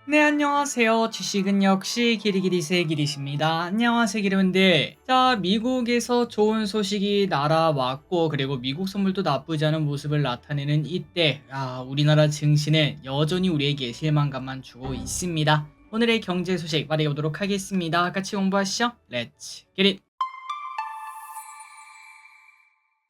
네, 안녕하세요. 주식은 역시 기리기리세 기리십니다. 안녕하세요, 기리분들. 자, 미국에서 좋은 소식이 날아왔고, 그리고 미국 선물도 나쁘지 않은 모습을 나타내는 이때, 우리나라 증시는 여전히 우리에게 실망감만 주고 있습니다. 오늘의 경제 소식 말해보도록 하겠습니다. 같이 공부하시죠. 렛츠 기릿!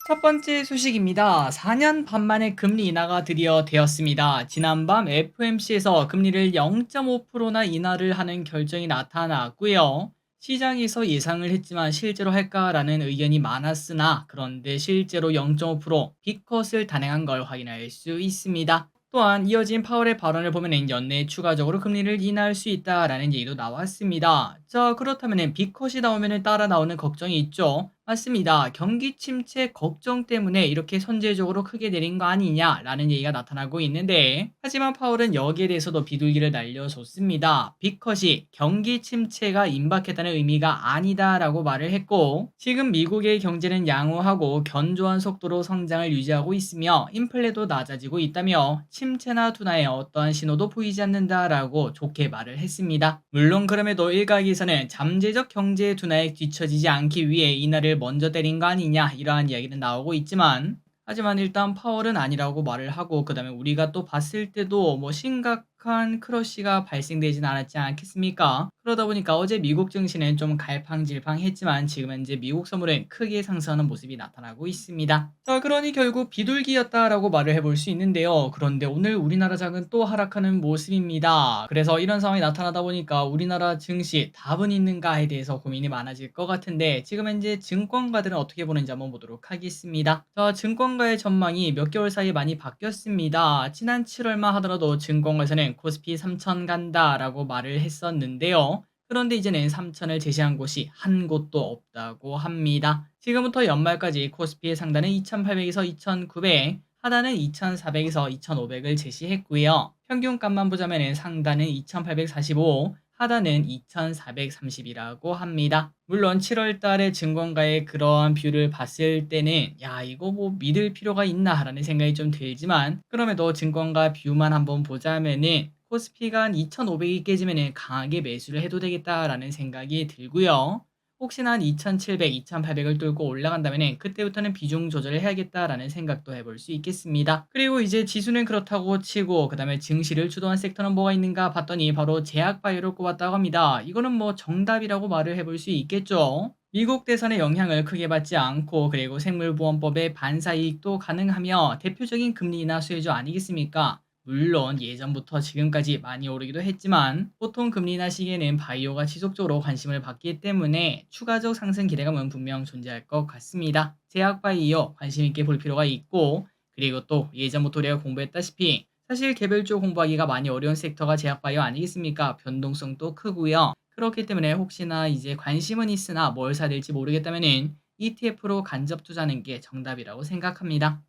첫 번째 소식입니다. 4년 반 만에 금리 인하가 드디어 되었습니다. 지난밤 FOMC에서 금리를 0.5%나 인하를 하는 결정이 나타났고요. 시장에서 예상을 했지만 실제로 할까라는 의견이 많았으나 그런데 실제로 0.5% 빅컷을 단행한 걸 확인할 수 있습니다. 또한 이어진 파월의 발언을 보면 연내에 추가적으로 금리를 인하할 수 있다라는 얘기도 나왔습니다. 자, 그렇다면 빅컷이 나오면 따라 나오는 걱정이 있죠. 맞습니다. 경기 침체 걱정 때문에 이렇게 선제적으로 크게 내린 거 아니냐라는 얘기가 나타나고 있는데, 하지만 파월은 여기에 대해서도 비둘기를 날려줬습니다. 빅컷이 경기 침체가 임박했다는 의미가 아니다라고 말을 했고, 지금 미국의 경제는 양호하고 견조한 속도로 성장을 유지하고 있으며 인플레도 낮아지고 있다며 침체나 둔화의 어떠한 신호도 보이지 않는다라고 좋게 말을 했습니다. 물론 그럼에도 일각에서는 잠재적 경제 둔화에 뒤처지지 않기 위해 인하를 먼저 때린 거 아니냐 이러한 이야기는 나오고 있지만, 하지만 일단 파월은 아니라고 말을 하고 그다음에 우리가 또 봤을 때도 뭐 심각한 크러쉬가 발생되진 않았지 않겠습니까? 그러다 보니까 어제 미국 증시는 좀 갈팡질팡했지만 지금 현재 미국 선물은 크게 상승하는 모습이 나타나고 있습니다. 자, 그러니 결국 비둘기였다라고 말을 해볼 수 있는데요. 그런데 오늘 우리나라 장은 또 하락하는 모습입니다. 그래서 이런 상황이 나타나다 보니까 우리나라 증시 답은 있는가에 대해서 고민이 많아질 것 같은데, 지금 현재 증권가들은 어떻게 보는지 한번 보도록 하겠습니다. 자, 증권가의 전망이 몇 개월 사이에 많이 바뀌었습니다. 지난 7월만 하더라도 증권가에서는 코스피 3천 간다라고 말을 했었는데요. 그런데 이제는 3천을 제시한 곳이 한 곳도 없다고 합니다. 지금부터 연말까지 코스피의 상단은 2,800에서 2,900, 하단은 2,400에서 2,500을 제시했고요. 평균값만 보자면 상단은 2,845, 하단은 2,430이라고 합니다. 물론 7월 달에 증권가의 그러한 뷰를 봤을 때는 이거 뭐 믿을 필요가 있나라는 생각이 좀 들지만, 그럼에도 증권가 뷰만 한번 보자면은 코스피가 한 2,500이 깨지면 강하게 매수를 해도 되겠다라는 생각이 들고요. 혹시나 한 2,700, 2,800을 뚫고 올라간다면 그때부터는 비중 조절을 해야겠다라는 생각도 해볼 수 있겠습니다. 그리고 이제 지수는 그렇다고 치고 그 다음에 증시를 주도한 섹터는 뭐가 있는가 봤더니 바로 제약바이오를 꼽았다고 합니다. 이거는 뭐 정답이라고 말을 해볼 수 있겠죠. 미국 대선의 영향을 크게 받지 않고 그리고 생물보험법의 반사이익도 가능하며 대표적인 금리 인하 수혜주 아니겠습니까? 물론 예전부터 지금까지 많이 오르기도 했지만 보통 금리 인하 시기에는 바이오가 지속적으로 관심을 받기 때문에 추가적 상승 기대감은 분명 존재할 것 같습니다. 제약 바이오 관심 있게 볼 필요가 있고, 그리고 또 예전부터 우리가 공부했다시피 사실 개별적으로 공부하기가 많이 어려운 섹터가 제약 바이오 아니겠습니까? 변동성도 크고요. 그렇기 때문에 혹시나 이제 관심은 있으나 뭘 사야 될지 모르겠다면은 ETF로 간접 투자하는 게 정답이라고 생각합니다.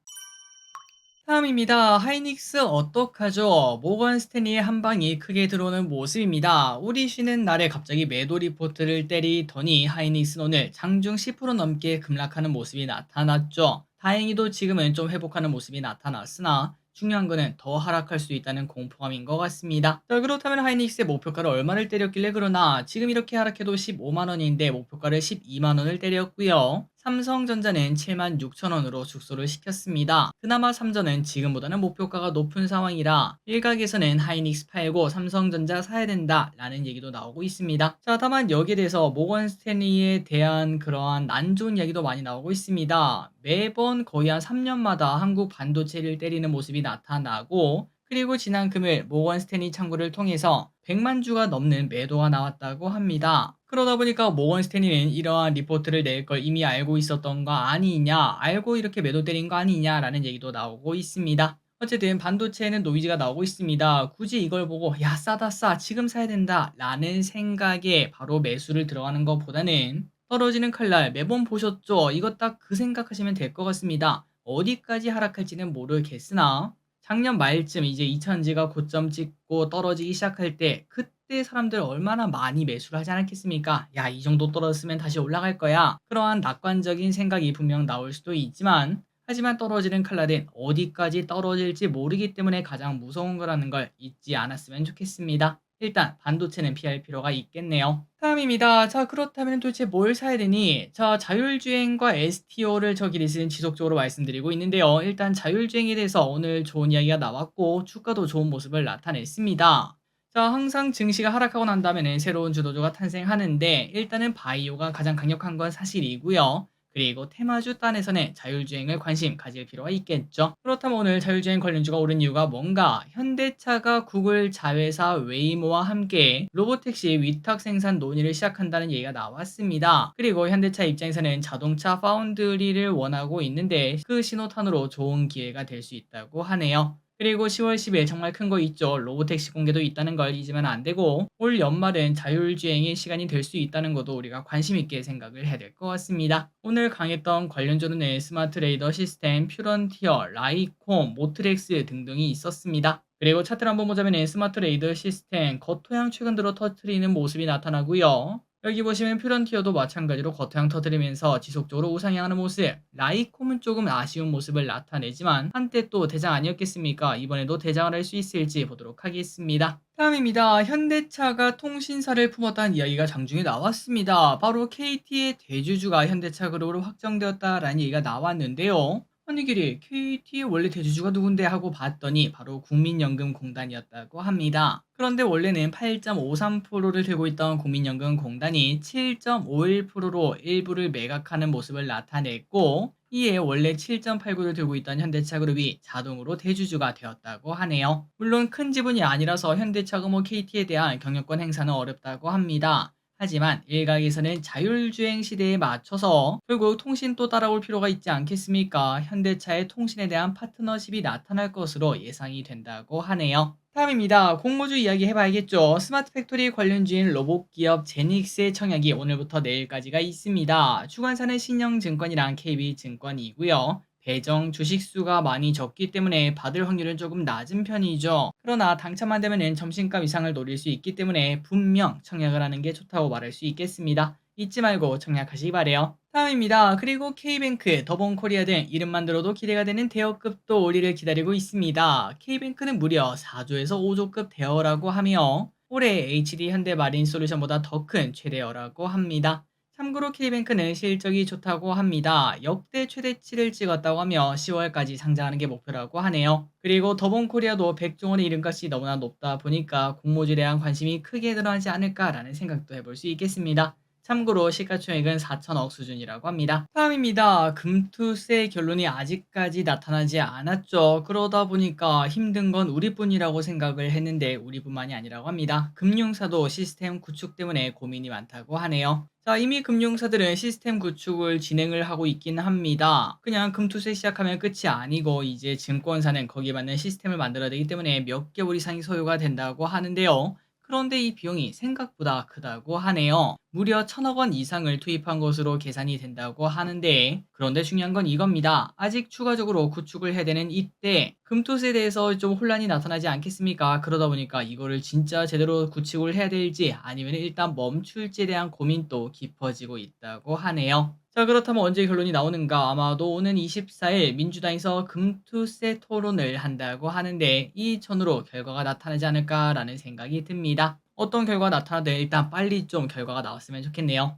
다음입니다. 하이닉스 어떡하죠? 모건 스탠리의 한 방이 크게 들어오는 모습입니다. 우리 쉬는 날에 갑자기 매도 리포트를 때리더니 하이닉스는 오늘 장중 10% 넘게 급락하는 모습이 나타났죠. 다행히도 지금은 좀 회복하는 모습이 나타났으나 중요한 거는 더 하락할 수 있다는 공포감인 것 같습니다. 자, 그렇다면 하이닉스의 목표가를 얼마를 때렸길래 그러나, 지금 이렇게 하락해도 15만 원인데 목표가를 12만 원을 때렸고요. 삼성전자는 7만 6천 원으로 축소를 시켰습니다. 그나마 삼전은 지금보다는 목표가가 높은 상황이라 일각에서는 하이닉스 팔고 삼성전자 사야 된다라는 얘기도 나오고 있습니다. 자, 다만 여기에 대해서 모건 스탠리에 대한 그러한 안 좋은 이야기도 많이 나오고 있습니다. 매번 거의 한 3년마다 한국 반도체를 때리는 모습이 나타나고, 그리고 지난 금요일 모건 스탠리 창구를 통해서 100만 주가 넘는 매도가 나왔다고 합니다. 그러다 보니까 모건 스탠리는 이러한 리포트를 낼 걸 이미 알고 있었던 거 아니냐, 알고 이렇게 매도 때린 거 아니냐라는 얘기도 나오고 있습니다. 어쨌든 반도체에는 노이즈가 나오고 있습니다. 굳이 이걸 보고 야 싸다 싸 지금 사야 된다 라는 생각에 바로 매수를 들어가는 것보다는, 떨어지는 칼날 매번 보셨죠? 이거 딱 그 생각하시면 될 것 같습니다. 어디까지 하락할지는 모르겠으나 작년 말쯤 이제 2000지가 고점 찍고 떨어지기 시작할 때, 그때 사람들 얼마나 많이 매수를 하지 않았겠습니까? 야, 이 정도 떨어졌으면 다시 올라갈 거야. 그러한 낙관적인 생각이 분명 나올 수도 있지만, 하지만 떨어지는 칼날은 어디까지 떨어질지 모르기 때문에 가장 무서운 거라는 걸 잊지 않았으면 좋겠습니다. 일단 반도체는 피할 필요가 있겠네요. 다음입니다. 자, 그렇다면 도대체 뭘 사야 되니? 자, 자율주행과 STO를 저 길이는 지속적으로 말씀드리고 있는데요. 일단 자율주행에 대해서 오늘 좋은 이야기가 나왔고 주가도 좋은 모습을 나타냈습니다. 자, 항상 증시가 하락하고 난 다음에는 새로운 주도주가 탄생하는데 일단은 바이오가 가장 강력한 건 사실이고요. 그리고 테마주 단에서는 자율주행을 관심 가질 필요가 있겠죠. 그렇다면 오늘 자율주행 관련주가 오른 이유가 뭔가? 현대차가 구글 자회사 웨이모와 함께 로보택시 위탁 생산 논의를 시작한다는 얘기가 나왔습니다. 그리고 현대차 입장에서는 자동차 파운드리를 원하고 있는데 그 신호탄으로 좋은 기회가 될 수 있다고 하네요. 그리고 10월 10일 정말 큰 거 있죠. 로보택시 공개도 있다는 걸 잊으면 안 되고 올 연말은 자율주행의 시간이 될 수 있다는 것도 우리가 관심 있게 생각을 해야 될 것 같습니다. 오늘 강했던 관련주는 스마트 레이더 시스템, 퓨런티어, 라이콤, 모트렉스 등등이 있었습니다. 그리고 차트를 한번 보자면 스마트 레이더 시스템 겉토양 최근 들어 터트리는 모습이 나타나고요. 여기 보시면 퓨런티어도 마찬가지로 겉토양 터뜨리면서 지속적으로 우상향하는 모습. 라이콤은 조금 아쉬운 모습을 나타내지만 한때 또 대장 아니었겠습니까? 이번에도 대장을 할 수 있을지 보도록 하겠습니다. 다음입니다. 현대차가 통신사를 품었다는 이야기가 장중에 나왔습니다. 바로 KT의 대주주가 현대차 그룹으로 확정되었다라는 얘기가 나왔는데요. 아니 길이 KT의 원래 대주주가 누군데 하고 봤더니 바로 국민연금공단이었다고 합니다. 그런데 원래는 8.53%를 들고 있던 국민연금공단이 7.51%로 일부를 매각하는 모습을 나타냈고 이에 원래 7.89를 들고 있던 현대차그룹이 자동으로 대주주가 되었다고 하네요. 물론 큰 지분이 아니라서 현대차가 KT에 대한 경영권 행사는 어렵다고 합니다. 하지만 일각에서는 자율주행 시대에 맞춰서 결국 통신도 따라올 필요가 있지 않겠습니까? 현대차의 통신에 대한 파트너십이 나타날 것으로 예상이 된다고 하네요. 다음입니다. 공모주 이야기 해봐야겠죠. 스마트 팩토리 관련주인 로봇 기업 제닉스의 청약이 오늘부터 내일까지가 있습니다. 주관사는 신영증권이랑 KB증권이고요. 배정 주식수가 많이 적기 때문에 받을 확률은 조금 낮은 편이죠. 그러나 당첨만 되면 점심값 이상을 노릴 수 있기 때문에 분명 청약을 하는 게 좋다고 말할 수 있겠습니다. 잊지 말고 청약하시기 바래요. 다음입니다. 그리고 K뱅크, 더본코리아 등 이름만 들어도 기대가 되는 대여급도 올리를 기다리고 있습니다. K뱅크는 무려 4조에서 5조급 대여라고 하며 올해 HD 현대마린솔루션보다 더 큰 최대여라고 합니다. 참고로 K뱅크는 실적이 좋다고 합니다. 역대 최대치를 찍었다고 하며 10월까지 상장하는 게 목표라고 하네요. 그리고 더본코리아도 백종원의 이름값이 너무나 높다 보니까 공모주에 대한 관심이 크게 늘어나지 않을까라는 생각도 해볼 수 있겠습니다. 참고로 시가총액은 4천억 수준이라고 합니다. 다음입니다. 금투세 결론이 아직까지 나타나지 않았죠. 그러다 보니까 힘든 건 우리뿐이라고 생각을 했는데 우리뿐만이 아니라고 합니다. 금융사도 시스템 구축 때문에 고민이 많다고 하네요. 자, 이미 금융사들은 시스템 구축을 진행을 하고 있긴 합니다. 그냥 금투세 시작하면 끝이 아니고 이제 증권사는 거기에 맞는 시스템을 만들어야 되기 때문에 몇 개월 이상이 소요가 된다고 하는데요. 그런데 이 비용이 생각보다 크다고 하네요. 무려 1,000억 원 이상을 투입한 것으로 계산이 된다고 하는데 그런데 중요한 건 이겁니다. 아직 추가적으로 구축을 해야 되는 이때 금투세에 대해서 좀 혼란이 나타나지 않겠습니까? 그러다 보니까 이거를 진짜 제대로 구축을 해야 될지 아니면 일단 멈출지에 대한 고민도 깊어지고 있다고 하네요. 자, 그렇다면 언제 결론이 나오는가? 아마도 오는 24일 민주당에서 금투세 토론을 한다고 하는데 이 전후로 결과가 나타나지 않을까라는 생각이 듭니다. 어떤 결과가 나타나든 일단 빨리 좀 결과가 나왔으면 좋겠네요.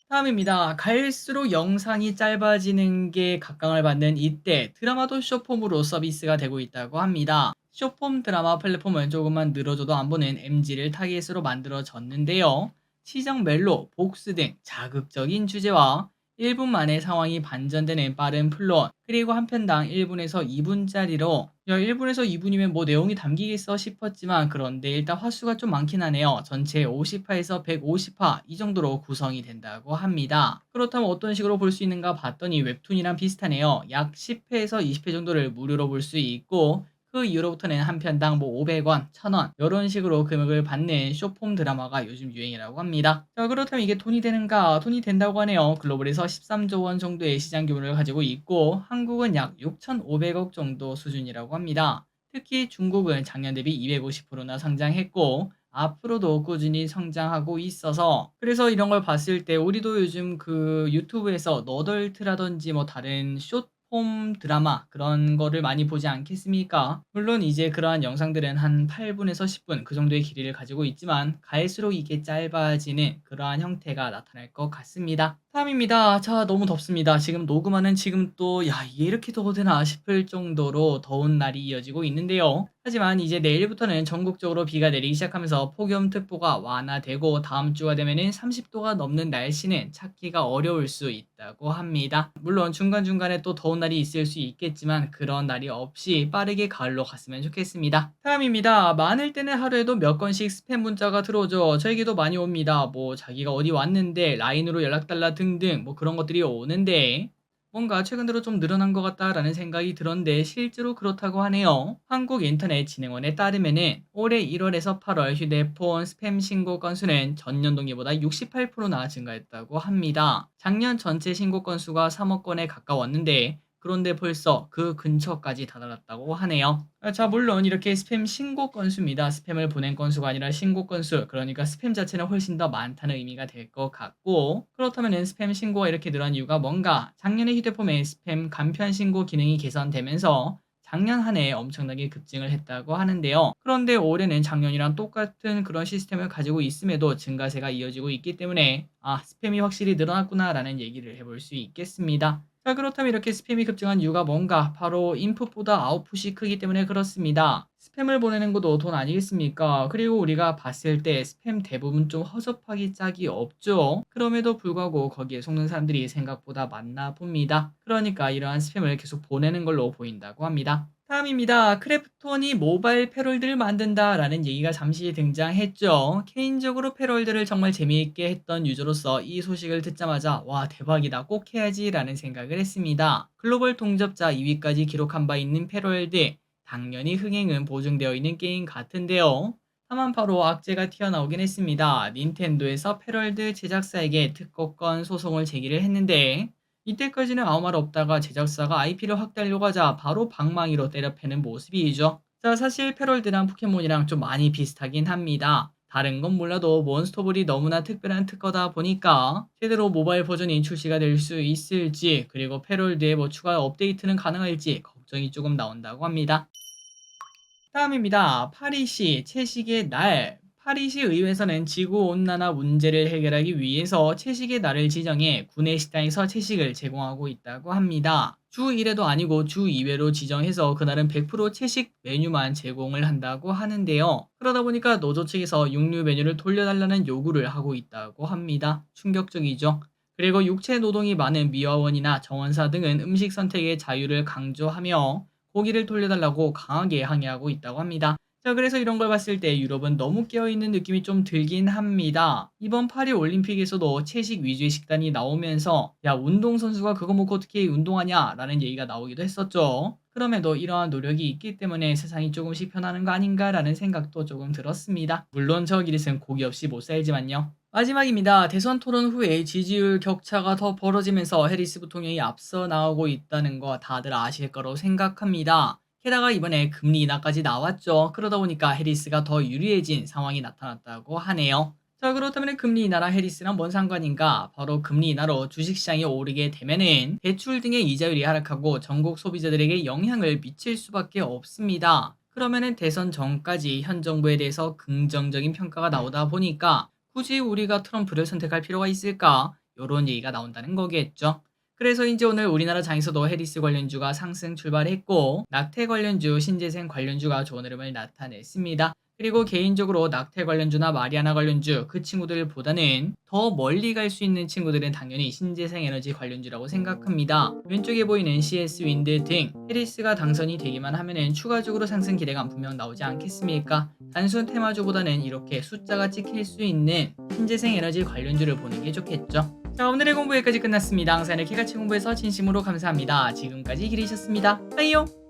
다음입니다. 갈수록 영상이 짧아지는 게 각광을 받는 이때 드라마도 숏폼으로 서비스가 되고 있다고 합니다. 숏폼 드라마 플랫폼은 조금만 늘어져도 안 보는 MG를 타깃으로 만들어졌는데요. 시정 멜로, 복수 등 자극적인 주제와 1분 만에 상황이 반전되는 빠른 플롯, 그리고 한 편당 1분에서 2분짜리로 1분에서 2분이면 뭐 내용이 담기겠어 싶었지만 그런데 일단 화수가 좀 많긴 하네요. 전체 50화에서 150화 이 정도로 구성이 된다고 합니다. 그렇다면 어떤 식으로 볼 수 있는가 봤더니 웹툰이랑 비슷하네요. 약 10회에서 20회 정도를 무료로 볼 수 있고 그 이후로부터는 한 편당 뭐 500원, 1000원 이런 식으로 금액을 받는 숏폼 드라마가 요즘 유행이라고 합니다. 자, 그렇다면 이게 돈이 되는가? 돈이 된다고 하네요. 글로벌에서 13조 원 정도의 시장 규모를 가지고 있고 한국은 약 6,500억 정도 수준이라고 합니다. 특히 중국은 작년 대비 250%나 성장했고 앞으로도 꾸준히 성장하고 있어서 그래서 이런 걸 봤을 때 우리도 요즘 그 유튜브에서 너덜트라든지 뭐 다른 숏 홈 드라마 그런 거를 많이 보지 않겠습니까? 물론 이제 그러한 영상들은 한 8분에서 10분 그 정도의 길이를 가지고 있지만 갈수록 이게 짧아지는 그러한 형태가 나타날 것 같습니다. 다음입니다. 자, 너무 덥습니다. 지금 녹음하는 지금 또 이게 이렇게 더워도 되나 싶을 정도로 더운 날이 이어지고 있는데요. 하지만 이제 내일부터는 전국적으로 비가 내리기 시작하면서 폭염특보가 완화되고 다음 주가 되면은 30도가 넘는 날씨는 찾기가 어려울 수 있다고 합니다. 물론 중간중간에 또 더운 날이 있을 수 있겠지만 그런 날이 없이 빠르게 가을로 갔으면 좋겠습니다. 다음입니다. 많을 때는 하루에도 몇 건씩 스팸 문자가 들어오죠. 저에게도 많이 옵니다. 뭐 자기가 어디 왔는데 라인으로 연락달라 등등 뭐 그런 것들이 오는데 뭔가 최근 들어 좀 늘어난 것 같다라는 생각이 들었는데 실제로 그렇다고 하네요. 한국인터넷진흥원에 따르면은 올해 1월에서 8월 휴대폰 스팸 신고 건수는 전년 동기보다 68%나 증가했다고 합니다. 작년 전체 신고 건수가 3억 건에 가까웠는데 그런데 벌써 그 근처까지 다다랐다고 하네요. 자, 물론 이렇게 스팸 신고 건수입니다. 스팸을 보낸 건수가 아니라 신고 건수. 그러니까 스팸 자체는 훨씬 더 많다는 의미가 될 것 같고, 그렇다면 스팸 신고가 이렇게 늘어난 이유가 뭔가? 작년에 휴대폰의 스팸 간편 신고 기능이 개선되면서 작년 한 해에 엄청나게 급증을 했다고 하는데요. 그런데 올해는 작년이랑 똑같은 그런 시스템을 가지고 있음에도 증가세가 이어지고 있기 때문에 스팸이 확실히 늘어났구나라는 얘기를 해볼 수 있겠습니다. 자, 그렇다면 이렇게 스팸이 급증한 이유가 뭔가? 바로 인풋보다 아웃풋이 크기 때문에 그렇습니다. 스팸을 보내는 것도 돈 아니겠습니까? 그리고 우리가 봤을 때 스팸 대부분 좀 허접하기 짝이 없죠. 그럼에도 불구하고 거기에 속는 사람들이 생각보다 많나 봅니다. 그러니까 이러한 스팸을 계속 보내는 걸로 보인다고 합니다. 다음입니다. 크래프톤이 모바일 패럴들을 만든다라는 얘기가 잠시 등장했죠. 개인적으로 패럴들을 정말 재미있게 했던 유저로서 이 소식을 듣자마자 와, 대박이다, 꼭 해야지라는 생각을 했습니다. 글로벌 동접자 2위까지 기록한 바 있는 패럴들, 당연히 흥행은 보증되어 있는 게임 같은데요. 다만 바로 악재가 튀어나오긴 했습니다. 닌텐도에서 패럴드 제작사에게 특허권 소송을 제기를 했는데 이때까지는 아무 말 없다가 제작사가 IP를 확대하려고 하자 바로 방망이로 때려 패는 모습이죠. 자, 사실 패럴드랑 포켓몬이랑 좀 많이 비슷하긴 합니다. 다른 건 몰라도 몬스터볼이 너무나 특별한 특허다 보니까 제대로 모바일 버전이 출시가 될 수 있을지, 그리고 패럴드의 뭐 추가 업데이트는 가능할지 걱정이 조금 나온다고 합니다. 다음입니다. 파리시 채식의 날. 파리시 의회에서는 지구온난화 문제를 해결하기 위해서 채식의 날을 지정해 구내 식당에서 채식을 제공하고 있다고 합니다. 주 1회도 아니고 주 2회로 지정해서 그날은 100% 채식 메뉴만 제공을 한다고 하는데요. 그러다 보니까 노조 측에서 육류 메뉴를 돌려달라는 요구를 하고 있다고 합니다. 충격적이죠. 그리고 육체 노동이 많은 미화원이나 정원사 등은 음식 선택의 자유를 강조하며 고기를 돌려달라고 강하게 항의하고 있다고 합니다. 자, 그래서 이런 걸 봤을 때 유럽은 너무 깨어있는 느낌이 좀 들긴 합니다. 이번 파리 올림픽에서도 채식 위주의 식단이 나오면서 야, 운동선수가 그거 먹고 어떻게 운동하냐 라는 얘기가 나오기도 했었죠. 그럼에도 이러한 노력이 있기 때문에 세상이 조금씩 변하는 거 아닌가라는 생각도 조금 들었습니다. 물론 저 기릿은 고기 없이 못 살지만요. 마지막입니다. 대선 토론 후에 지지율 격차가 더 벌어지면서 해리스 부통령이 앞서 나오고 있다는 거 다들 아실 거로 생각합니다. 게다가 이번에 금리 인하까지 나왔죠. 그러다 보니까 해리스가 더 유리해진 상황이 나타났다고 하네요. 자, 그렇다면 금리 인하랑 해리스랑 뭔 상관인가? 바로 금리 인하로 주식시장이 오르게 되면은 대출 등의 이자율이 하락하고 전국 소비자들에게 영향을 미칠 수밖에 없습니다. 그러면은 대선 전까지 현 정부에 대해서 긍정적인 평가가 나오다 보니까 굳이 우리가 트럼프를 선택할 필요가 있을까? 요런 얘기가 나온다는 거겠죠. 그래서 이제 오늘 우리나라 장에서도 해리스 관련주가 상승 출발했고 낙태 관련주, 신재생 관련주가 좋은 흐름을 나타냈습니다. 그리고 개인적으로 낙태 관련주나 마리아나 관련주 그 친구들보다는 더 멀리 갈 수 있는 친구들은 당연히 신재생 에너지 관련주라고 생각합니다. 왼쪽에 보이는 CS 윈드 등 해리스가 당선이 되기만 하면은 추가적으로 상승 기대감 분명 나오지 않겠습니까? 단순 테마주보다는 이렇게 숫자가 찍힐 수 있는 신재생 에너지 관련주를 보는 게 좋겠죠. 자, 오늘의 공부 여기까지 끝났습니다. 항상 이렇게 같이 공부해서 진심으로 감사합니다. 지금까지 길이셨습니다. 빠이요.